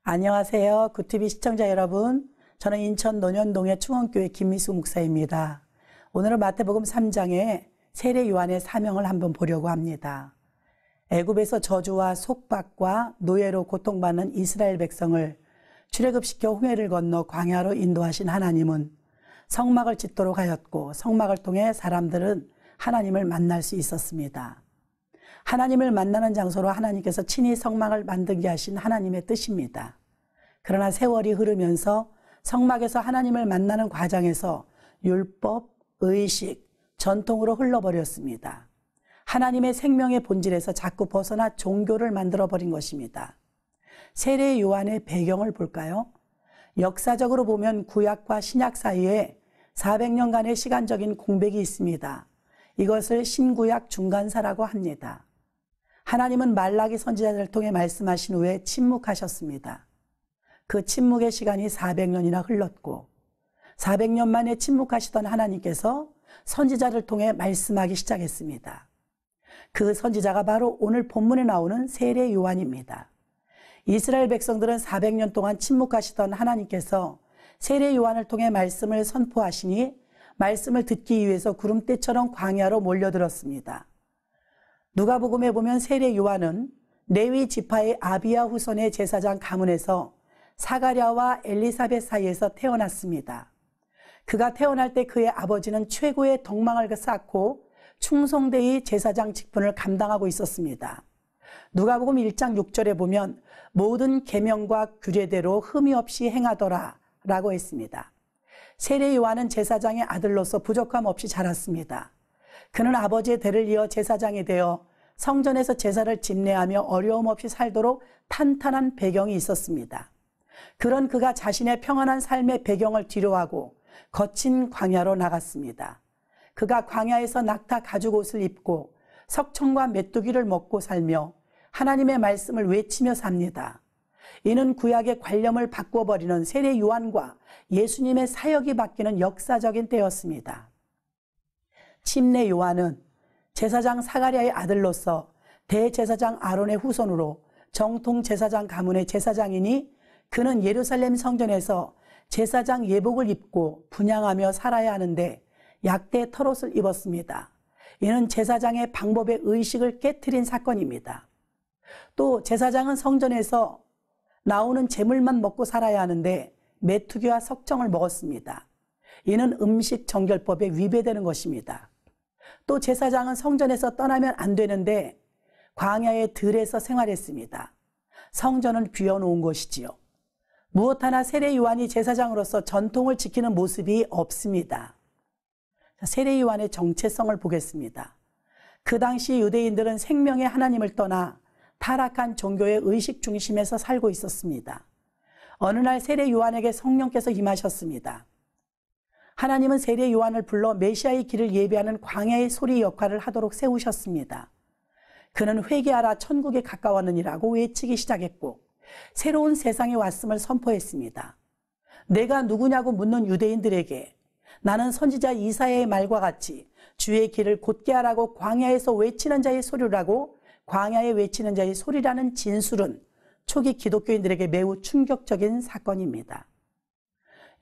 안녕하세요. 구TV 시청자 여러분. 저는 인천 논현동의 충원교회 김미수 목사입니다. 오늘은 마태복음 3장의 세례 요한의 사명을 한번 보려고 합니다. 애굽에서 저주와 속박과 노예로 고통받는 이스라엘 백성을 출애굽시켜 홍해를 건너 광야로 인도하신 하나님은 성막을 짓도록 하였고, 성막을 통해 사람들은 하나님을 만날 수 있었습니다. 하나님을 만나는 장소로 하나님께서 친히 성막을 만들게 하신 하나님의 뜻입니다. 그러나 세월이 흐르면서 성막에서 하나님을 만나는 과정에서 율법, 의식, 전통으로 흘러버렸습니다. 하나님의 생명의 본질에서 자꾸 벗어나 종교를 만들어버린 것입니다. 세례 요한의 배경을 볼까요? 역사적으로 보면 구약과 신약 사이에 400년간의 시간적인 공백이 있습니다. 이것을 신구약 중간사라고 합니다. 하나님은 말라기 선지자를 통해 말씀하신 후에 침묵하셨습니다. 그 침묵의 시간이 400년이나 흘렀고 400년 만에 침묵하시던 하나님께서 선지자를 통해 말씀하기 시작했습니다. 그 선지자가 바로 오늘 본문에 나오는 세례 요한입니다. 이스라엘 백성들은 400년 동안 침묵하시던 하나님께서 세례 요한을 통해 말씀을 선포하시니 말씀을 듣기 위해서 구름대처럼 광야로 몰려들었습니다. 누가복음에 보면 세례 요한은 레위 지파의 아비야 후손의 제사장 가문에서 사가랴와 엘리사벳 사이에서 태어났습니다. 그가 태어날 때 그의 아버지는 최고의 덕망을 쌓고 충성되이 제사장 직분을 감당하고 있었습니다. 누가복음 1장 6절에 보면 모든 계명과 규례대로 흠이 없이 행하더라 라고 했습니다. 세례 요한은 제사장의 아들로서 부족함 없이 자랐습니다. 그는 아버지의 대를 이어 제사장이 되어 성전에서 제사를 집례하며 어려움 없이 살도록 탄탄한 배경이 있었습니다. 그런 그가 자신의 평안한 삶의 배경을 뒤로하고 거친 광야로 나갔습니다. 그가 광야에서 낙타 가죽 옷을 입고 석청과 메뚜기를 먹고 살며 하나님의 말씀을 외치며 삽니다. 이는 구약의 관념을 바꿔버리는 세례 요한과 예수님의 사역이 바뀌는 역사적인 때였습니다. 침례 요한은 제사장 사가랴의 아들로서 대제사장 아론의 후손으로 정통 제사장 가문의 제사장이니 그는 예루살렘 성전에서 제사장 예복을 입고 분향하며 살아야 하는데 약대 털옷을 입었습니다. 이는 제사장의 방법의 의식을 깨트린 사건입니다. 또 제사장은 성전에서 나오는 제물만 먹고 살아야 하는데 메뚜기와 석청을 먹었습니다. 이는 음식 정결법에 위배되는 것입니다. 또 제사장은 성전에서 떠나면 안 되는데 광야의 들에서 생활했습니다. 성전은 비워놓은 곳이지요. 무엇 하나 세례 요한이 제사장으로서 전통을 지키는 모습이 없습니다. 세례 요한의 정체성을 보겠습니다. 그 당시 유대인들은 생명의 하나님을 떠나 타락한 종교의 의식 중심에서 살고 있었습니다. 어느 날 세례 요한에게 성령께서 임하셨습니다. 하나님은 세례 요한을 불러 메시아의 길을 예비하는 광야의 소리 역할을 하도록 세우셨습니다. 그는 회개하라 천국에 가까웠느니라고 외치기 시작했고 새로운 세상에 왔음을 선포했습니다. 내가 누구냐고 묻는 유대인들에게 나는 선지자 이사야의 말과 같이 주의 길을 곧게 하라고 광야에서 외치는 자의 소리라고 광야에 외치는 자의 소리라는 진술은 초기 기독교인들에게 매우 충격적인 사건입니다.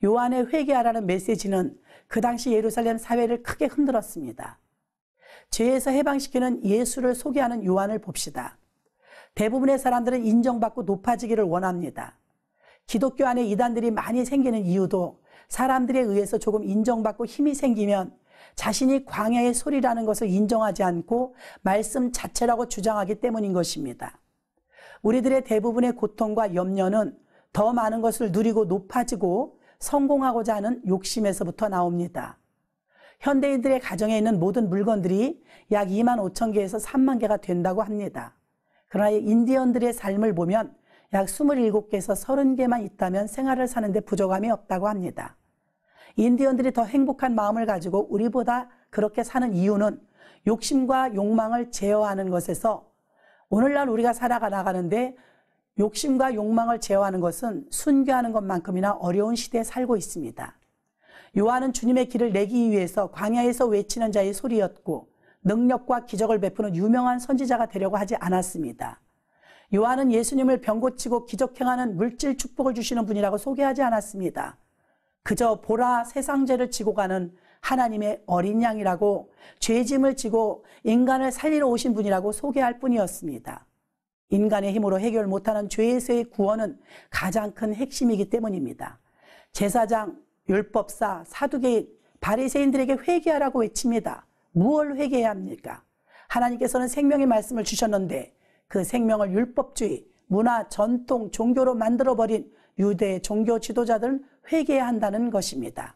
요한의 회개하라는 메시지는 그 당시 예루살렘 사회를 크게 흔들었습니다. 죄에서 해방시키는 예수를 소개하는 요한을 봅시다. 대부분의 사람들은 인정받고 높아지기를 원합니다. 기독교 안에 이단들이 많이 생기는 이유도 사람들에 의해서 조금 인정받고 힘이 생기면 자신이 광야의 소리라는 것을 인정하지 않고 말씀 자체라고 주장하기 때문인 것입니다. 우리들의 대부분의 고통과 염려는 더 많은 것을 누리고 높아지고 성공하고자 하는 욕심에서부터 나옵니다. 현대인들의 가정에 있는 모든 물건들이 약 2만 5천 개에서 3만 개가 된다고 합니다. 그러나 인디언들의 삶을 보면 약 27개에서 30개만 있다면 생활을 사는데 부족함이 없다고 합니다. 인디언들이 더 행복한 마음을 가지고 우리보다 그렇게 사는 이유는 욕심과 욕망을 제어하는 것에서 오늘날 우리가 살아가는데 욕심과 욕망을 제어하는 것은 순교하는 것만큼이나 어려운 시대에 살고 있습니다. 요한은 주님의 길을 내기 위해서 광야에서 외치는 자의 소리였고 능력과 기적을 베푸는 유명한 선지자가 되려고 하지 않았습니다. 요한은 예수님을 병 고치고 기적 행하는 물질 축복을 주시는 분이라고 소개하지 않았습니다. 그저 보라 세상 죄를 지고 가는 하나님의 어린 양이라고 죄짐을 지고 인간을 살리러 오신 분이라고 소개할 뿐이었습니다. 인간의 힘으로 해결 못하는 죄에서의 구원은 가장 큰 핵심이기 때문입니다. 제사장, 율법사, 사두개인, 바리새인들에게 회개하라고 외칩니다. 무엇을 회개해야 합니까? 하나님께서는 생명의 말씀을 주셨는데 그 생명을 율법주의, 문화, 전통, 종교로 만들어버린 유대 종교 지도자들은 회개해야 한다는 것입니다.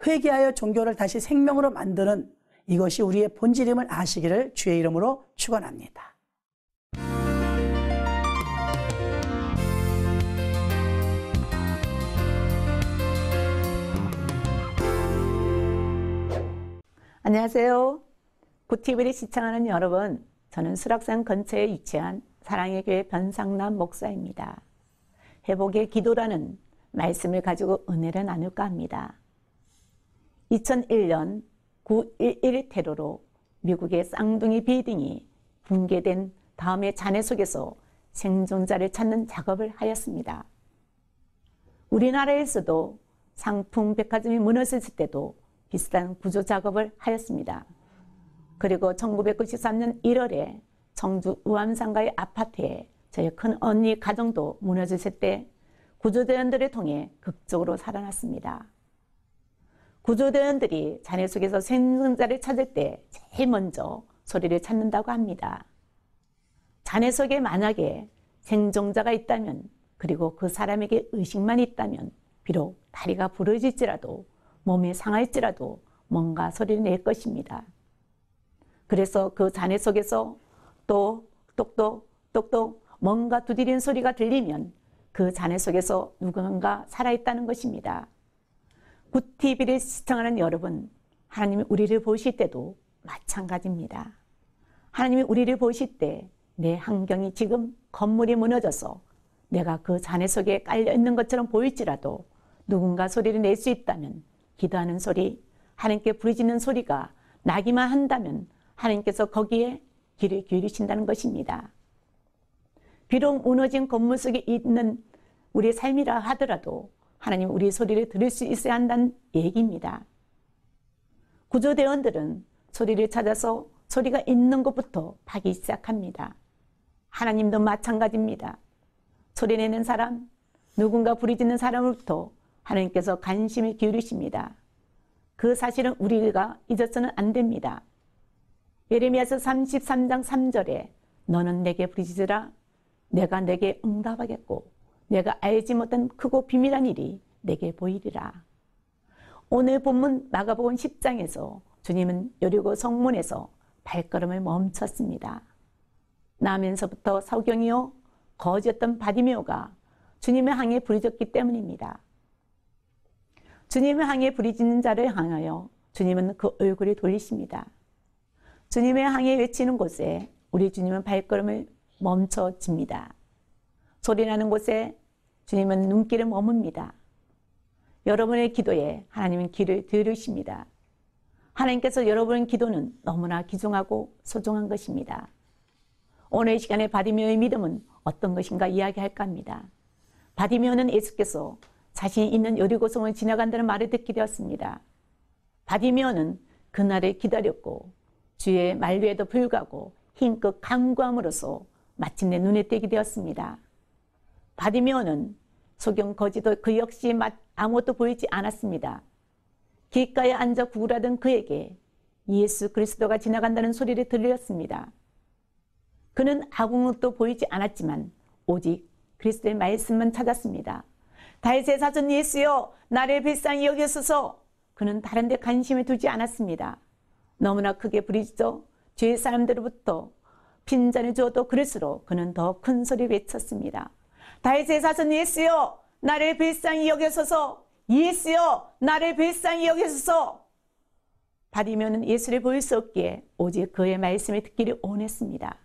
회개하여 종교를 다시 생명으로 만드는 이것이 우리의 본질임을 아시기를 주의 이름으로 축원합니다. 안녕하세요. 구TV를 시청하는 여러분, 저는 수락산 근처에 위치한 사랑의 교회 변상남 목사입니다. 회복의 기도라는 말씀을 가지고 은혜를 나눌까 합니다. 2001년 9.11 테러로 미국의 쌍둥이 빌딩이 붕괴된 다음에 잔해 속에서 생존자를 찾는 작업을 하였습니다. 우리나라에서도 상품 백화점이 무너졌을 때도 비슷한 구조 작업을 하였습니다. 그리고 1993년 1월에 청주 우암상가의 아파트에 저희 큰 언니 가정도 무너졌을 때 구조대원들을 통해 극적으로 살아났습니다. 구조대원들이 잔해 속에서 생존자를 찾을 때 제일 먼저 소리를 찾는다고 합니다. 잔해 속에 만약에 생존자가 있다면, 그리고 그 사람에게 의식만 있다면 비록 다리가 부러질지라도 몸이 상할지라도 뭔가 소리를 낼 것입니다. 그래서 그 잔해 속에서 또 똑똑똑똑 뭔가 두드리는 소리가 들리면 그 잔해 속에서 누군가 살아있다는 것입니다. 구TV를 시청하는 여러분, 하나님이 우리를 보실 때도 마찬가지입니다. 하나님이 우리를 보실 때 내 환경이 지금 건물이 무너져서 내가 그 잔해 속에 깔려 있는 것처럼 보일지라도 누군가 소리를 낼 수 있다면, 기도하는 소리, 하나님께 부르짖는 소리가 나기만 한다면 하나님께서 거기에 귀를 기울이신다는 것입니다. 비록 무너진 건물 속에 있는 우리의 삶이라 하더라도 하나님 우리 소리를 들을 수 있어야 한다는 얘기입니다. 구조대원들은 소리를 찾아서 소리가 있는 곳부터 파기 시작합니다. 하나님도 마찬가지입니다. 소리내는 사람, 누군가 부르짖는 사람으로부터 하나님께서 관심을 기울이십니다. 그 사실은 우리가 잊어서는 안 됩니다. 예레미야서 33장 3절에 너는 내게 부르짖으라 내가 내게 응답하겠고 내가 알지 못한 크고 비밀한 일이 내게 보이리라. 오늘 본문 마가복음 10장에서 주님은 여리고 성문에서 발걸음을 멈췄습니다. 나면서부터 서경이요 거지였던 바디메오가 주님을 향해 부르짖기 때문입니다. 주님을 향해 부르짖는 자를 향하여 주님은 그 얼굴을 돌리십니다. 주님을 향해 외치는 곳에 우리 주님은 발걸음을 멈춰집니다. 소리나는 곳에 주님은 눈길을 머뭅니다. 여러분의 기도에 하나님은 귀를 들으십니다. 하나님께서 여러분의 기도는 너무나 귀중하고 소중한 것입니다. 오늘 이 시간에 바디메오의 믿음은 어떤 것인가 이야기할까 합니다. 바디메오는 예수께서 자신이 있는 여리고성을 지나간다는 말을 듣게 되었습니다. 바디메오는 그날을 기다렸고 주의 만류에도 불구하고 힘껏 간구함으로써 마침내 눈에 띄게 되었습니다. 바디메오는 소경 거지도 그 역시 아무것도 보이지 않았습니다. 길가에 앉아 구걸하던 그에게 예수 그리스도가 지나간다는 소리를 들렸습니다. 그는 아무것도 보이지 않았지만 오직 그리스도의 말씀만 찾았습니다. 다윗의 자손 예수여 나를 불쌍히 여기소서. 그는 다른 데 관심을 두지 않았습니다. 너무나 크게 부르짖어 주의 사람들로부터 핀잔을 주어도 그럴수록 그는 더 큰 소리 외쳤습니다. 다윗의 자손 예수여 나를 불쌍히 여기소서. 예수여 나를 불쌍히 여기소서. 바디메오는 예수를 보일 수 없기에 오직 그의 말씀을 듣기를 원했습니다.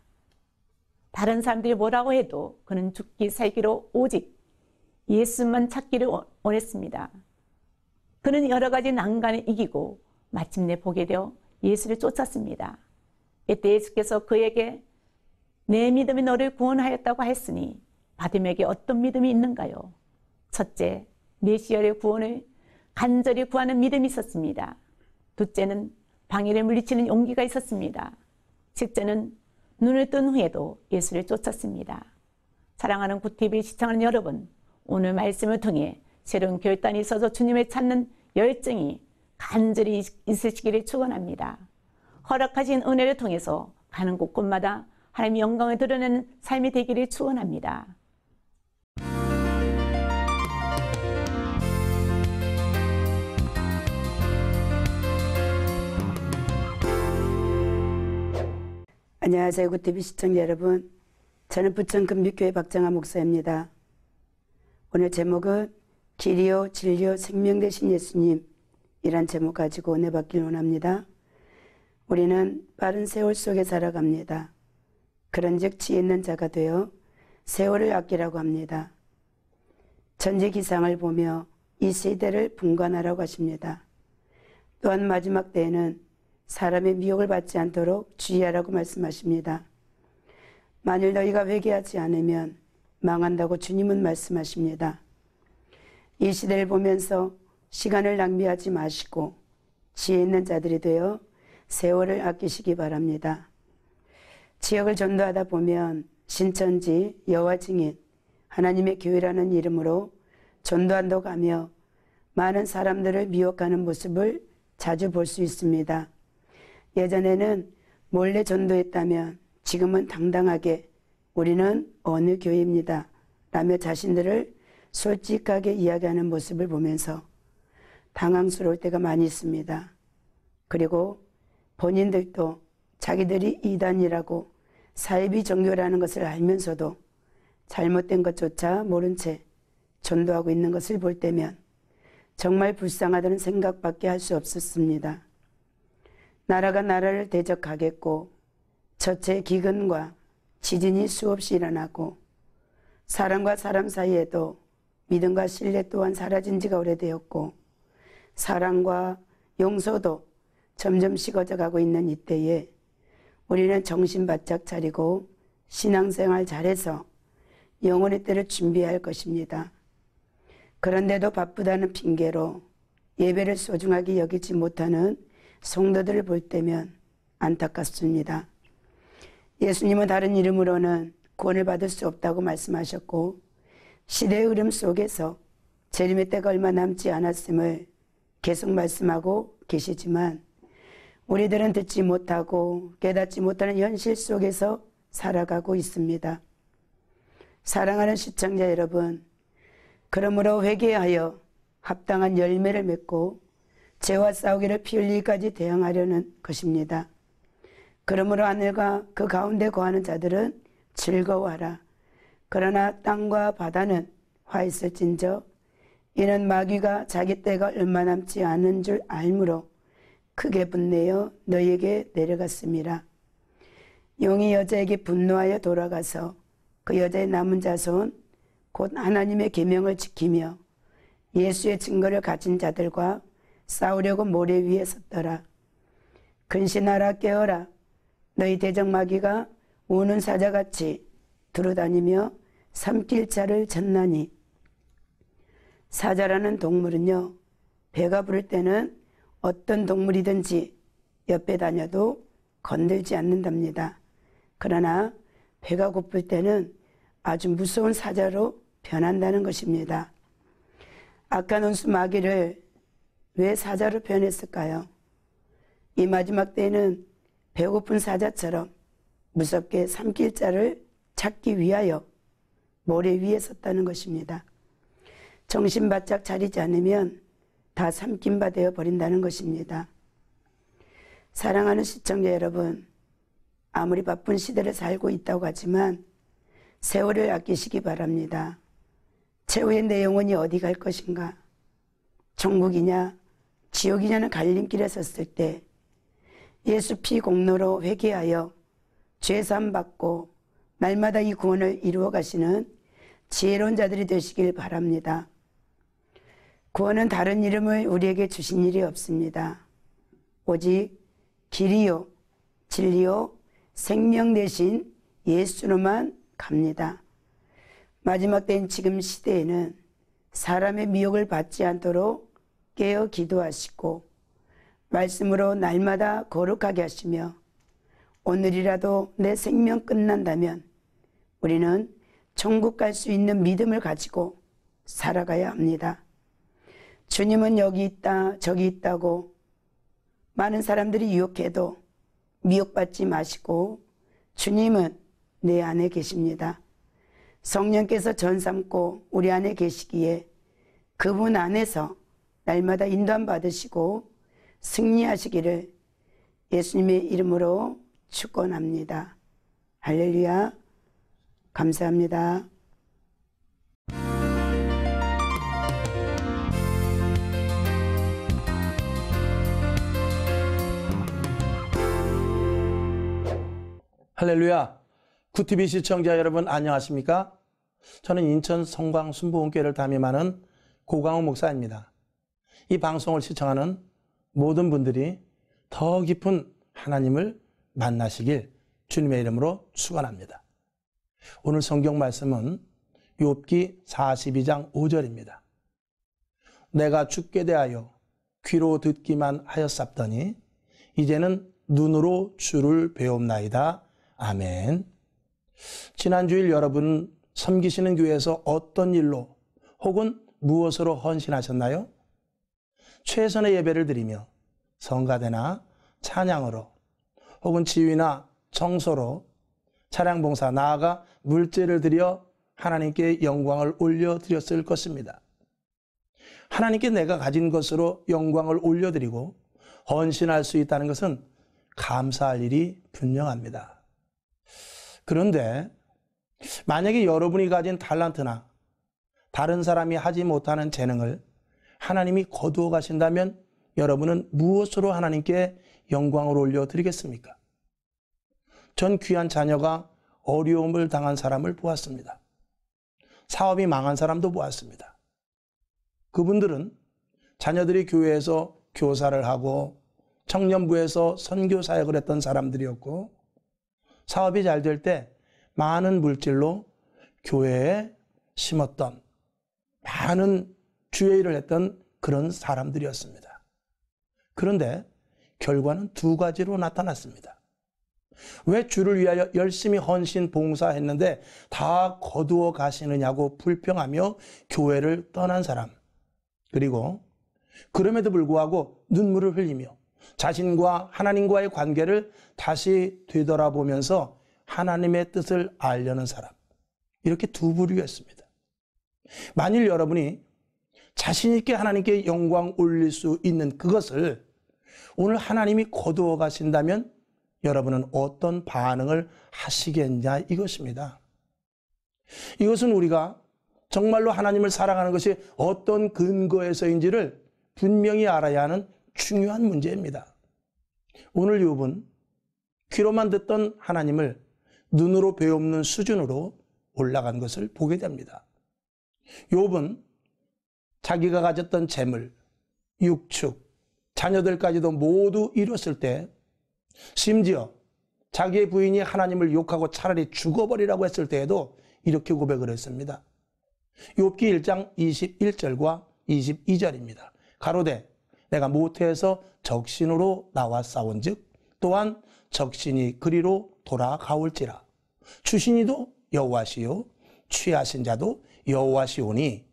다른 사람들이 뭐라고 해도 그는 죽기 살기로 오직 예수만 찾기를 원했습니다. 그는 여러 가지 난관을 이기고 마침내 보게 되어 예수를 쫓았습니다. 이때 예수께서 그에게 내 믿음이 너를 구원하였다고 했으니 바디메에게 어떤 믿음이 있는가요? 첫째, 메시아의 구원을 간절히 구하는 믿음이 있었습니다. 둘째는 방해를 물리치는 용기가 있었습니다. 셋째는 눈을 뜬 후에도 예수를 쫓았습니다. 사랑하는 굿TV 시청하는 여러분, 오늘 말씀을 통해 새로운 결단이 있어서 주님을 찾는 열정이 간절히 있으시기를 축원합니다. 허락하신 은혜를 통해서 가는 곳곳마다 하나님의 영광을 드러내는 삶이 되기를 축원합니다. 안녕하세요. 굿TV 시청자 여러분. 저는 부천 금빛교회 박정아 목사입니다. 오늘 제목은 길이요 진리요 생명 되신 예수님 이란 제목 가지고 은혜 받길 원합니다. 우리는 빠른 세월 속에 살아갑니다. 그런즉 지혜 있는 자가 되어 세월을 아끼라고 합니다. 전지기상을 보며 이 시대를 분간하라고 하십니다. 또한 마지막 때에는 사람의 미혹을 받지 않도록 주의하라고 말씀하십니다. 만일 너희가 회개하지 않으면 망한다고 주님은 말씀하십니다. 이 시대를 보면서 시간을 낭비하지 마시고 지혜 있는 자들이 되어 세월을 아끼시기 바랍니다. 지역을 전도하다 보면 신천지, 여호와 증인, 하나님의 교회라는 이름으로 전도한다고 가며 많은 사람들을 미혹하는 모습을 자주 볼 수 있습니다. 예전에는 몰래 전도했다면 지금은 당당하게 우리는 어느 교회입니다 라며 자신들을 솔직하게 이야기하는 모습을 보면서 당황스러울 때가 많이 있습니다. 그리고 본인들도 자기들이 이단이라고 사이비 종교라는 것을 알면서도 잘못된 것조차 모른 채 전도하고 있는 것을 볼 때면 정말 불쌍하다는 생각밖에 할 수 없었습니다. 나라가 나라를 대적하겠고 저체 기근과 지진이 수없이 일어나고 사람과 사람 사이에도 믿음과 신뢰 또한 사라진 지가 오래되었고 사랑과 용서도 점점 식어져 가고 있는 이때에 우리는 정신 바짝 차리고 신앙생활 잘해서 영혼의 때를 준비해야 할 것입니다. 그런데도 바쁘다는 핑계로 예배를 소중하게 여기지 못하는 성도들을 볼 때면 안타깝습니다. 예수님은 다른 이름으로는 구원을 받을 수 없다고 말씀하셨고 시대의 흐름 속에서 재림의 때가 얼마 남지 않았음을 계속 말씀하고 계시지만 우리들은 듣지 못하고 깨닫지 못하는 현실 속에서 살아가고 있습니다. 사랑하는 시청자 여러분, 그러므로 회개하여 합당한 열매를 맺고 죄와 싸우기를 피 흘리기까지 대항하려는 것입니다. 그러므로 하늘과 그 가운데 거하는 자들은 즐거워하라. 그러나 땅과 바다는 화있을진저 이는 마귀가 자기 때가 얼마 남지 않은 줄 알므로 크게 분내어 너희에게 내려갔습니다. 용이 여자에게 분노하여 돌아가서 그 여자의 남은 자손 곧 하나님의 계명을 지키며 예수의 증거를 가진 자들과 싸우려고 모래 위에 섰더라. 근신하라 깨어라. 너희 대적마귀가 우는 사자같이 두루다니며 삼킬 자를 찾나니. 사자라는 동물은요, 배가 부를 때는 어떤 동물이든지 옆에 다녀도 건들지 않는답니다. 그러나 배가 고플 때는 아주 무서운 사자로 변한다는 것입니다. 악한 원수 마귀를 왜 사자로 표현했을까요? 이 마지막 때에는 배고픈 사자처럼 무섭게 삼킬 자를 찾기 위하여 모래 위에 섰다는 것입니다. 정신 바짝 차리지 않으면 다 삼킨 바 되어 버린다는 것입니다. 사랑하는 시청자 여러분, 아무리 바쁜 시대를 살고 있다고 하지만 세월을 아끼시기 바랍니다. 최후의 내 영혼이 어디 갈 것인가? 천국이냐 지옥이냐는 갈림길에 섰을 때 예수 피 공로로 회개하여 죄사함 받고 날마다 이 구원을 이루어 가시는 지혜로운 자들이 되시길 바랍니다. 구원은 다른 이름을 우리에게 주신 일이 없습니다. 오직 길이요 진리요 생명 되신 예수로만 갑니다. 마지막 때인 지금 시대에는 사람의 미혹을 받지 않도록 깨어 기도하시고 말씀으로 날마다 거룩하게 하시며 오늘이라도 내 생명 끝난다면 우리는 천국 갈 수 있는 믿음을 가지고 살아가야 합니다. 주님은 여기 있다 저기 있다고 많은 사람들이 유혹해도 미혹받지 마시고 주님은 내 안에 계십니다. 성령께서 전 삼고 우리 안에 계시기에 그분 안에서 날마다 인도함 받으시고 승리하시기를 예수님의 이름으로 축원합니다. 할렐루야. 감사합니다. 할렐루야. 구TV 시청자 여러분 안녕하십니까? 저는 인천 성광 순복음교회를 담임하는 고강호 목사입니다. 이 방송을 시청하는 모든 분들이 더 깊은 하나님을 만나시길 주님의 이름으로 축원합니다. 오늘 성경 말씀은 욥기 42장 5절입니다. 내가 주께 대하여 귀로 듣기만 하였사더니 이제는 눈으로 주를 배움나이다. 아멘. 지난주일 여러분 섬기시는 교회에서 어떤 일로 혹은 무엇으로 헌신하셨나요? 최선의 예배를 드리며 성가대나 찬양으로 혹은 지휘나 청소로 차량 봉사 나아가 물제를 드려 하나님께 영광을 올려드렸을 것입니다. 하나님께 내가 가진 것으로 영광을 올려드리고 헌신할 수 있다는 것은 감사할 일이 분명합니다. 그런데 만약에 여러분이 가진 달란트나 다른 사람이 하지 못하는 재능을 하나님이 거두어 가신다면 여러분은 무엇으로 하나님께 영광을 올려드리겠습니까? 전 귀한 자녀가 어려움을 당한 사람을 보았습니다. 사업이 망한 사람도 보았습니다. 그분들은 자녀들이 교회에서 교사를 하고 청년부에서 선교 사역을 했던 사람들이었고 사업이 잘 될 때 많은 물질로 교회에 심었던 많은 주의 일을 했던 그런 사람들이었습니다. 그런데 결과는 두 가지로 나타났습니다. 왜 주를 위하여 열심히 헌신 봉사했는데 다 거두어 가시느냐고 불평하며 교회를 떠난 사람, 그리고 그럼에도 불구하고 눈물을 흘리며 자신과 하나님과의 관계를 다시 되돌아보면서 하나님의 뜻을 알려는 사람, 이렇게 두 부류였습니다. 만일 여러분이 자신 있게 하나님께 영광 올릴 수 있는 그것을 오늘 하나님이 거두어 가신다면 여러분은 어떤 반응을 하시겠냐 이것입니다. 이것은 우리가 정말로 하나님을 사랑하는 것이 어떤 근거에서인지를 분명히 알아야 하는 중요한 문제입니다. 오늘 욥은 귀로만 듣던 하나님을 눈으로 배우는 수준으로 올라간 것을 보게 됩니다. 욥은 자기가 가졌던 재물, 육축, 자녀들까지도 모두 잃었을 때 심지어 자기의 부인이 하나님을 욕하고 차라리 죽어버리라고 했을 때에도 이렇게 고백을 했습니다. 욥기 1장 21절과 22절입니다. 가로되 내가 모태에서 적신으로 나와 싸운즉 또한 적신이 그리로 돌아가올지라. 주신이도 여호와시요 취하신 자도 여호와시오니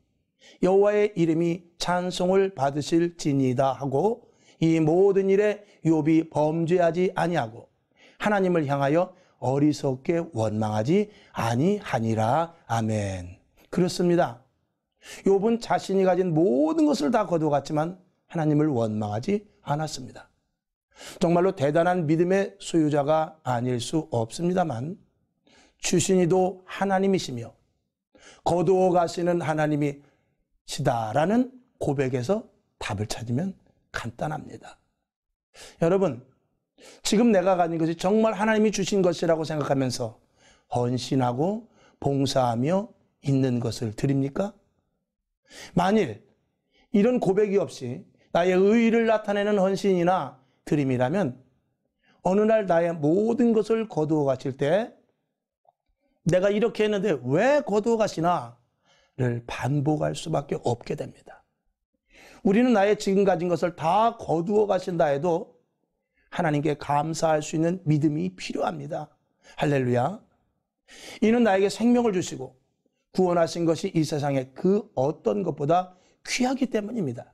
여호와의 이름이 찬송을 받으실지니이다 하고 이 모든 일에 욥이 범죄하지 아니하고 하나님을 향하여 어리석게 원망하지 아니하니라. 아멘. 그렇습니다. 욥은 자신이 가진 모든 것을 다 거두어갔지만 하나님을 원망하지 않았습니다. 정말로 대단한 믿음의 소유자가 아닐 수 없습니다만 주신이도 하나님이시며 거두어 가시는 하나님이시다라는 고백에서 답을 찾으면 간단합니다. 여러분, 지금 내가 가진 것이 정말 하나님이 주신 것이라고 생각하면서 헌신하고 봉사하며 있는 것을 드립니까? 만일 이런 고백이 없이 나의 의의를 나타내는 헌신이나 드림이라면 어느 날 나의 모든 것을 거두어 가실 때 내가 이렇게 했는데 왜 거두어 가시나? 를 반복할 수밖에 없게 됩니다. 우리는 나의 지금 가진 것을 다 거두어 가신다 해도 하나님께 감사할 수 있는 믿음이 필요합니다. 할렐루야. 이는 나에게 생명을 주시고 구원하신 것이 이 세상의 그 어떤 것보다 귀하기 때문입니다.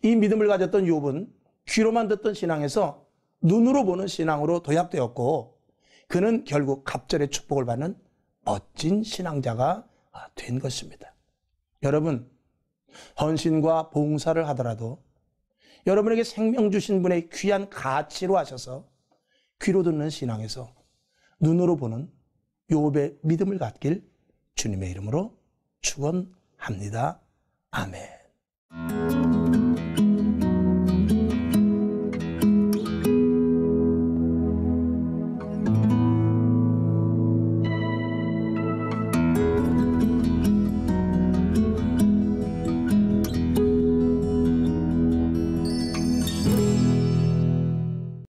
이 믿음을 가졌던 욥은 귀로만 듣던 신앙에서 눈으로 보는 신앙으로 도약되었고 그는 결국 갑절의 축복을 받는 멋진 신앙자가 된 것입니다. 여러분, 헌신과 봉사를 하더라도 여러분에게 생명 주신 분의 귀한 가치로 하셔서 귀로 듣는 신앙에서 눈으로 보는 욥의 믿음을 갖길 주님의 이름으로 축원합니다. 아멘.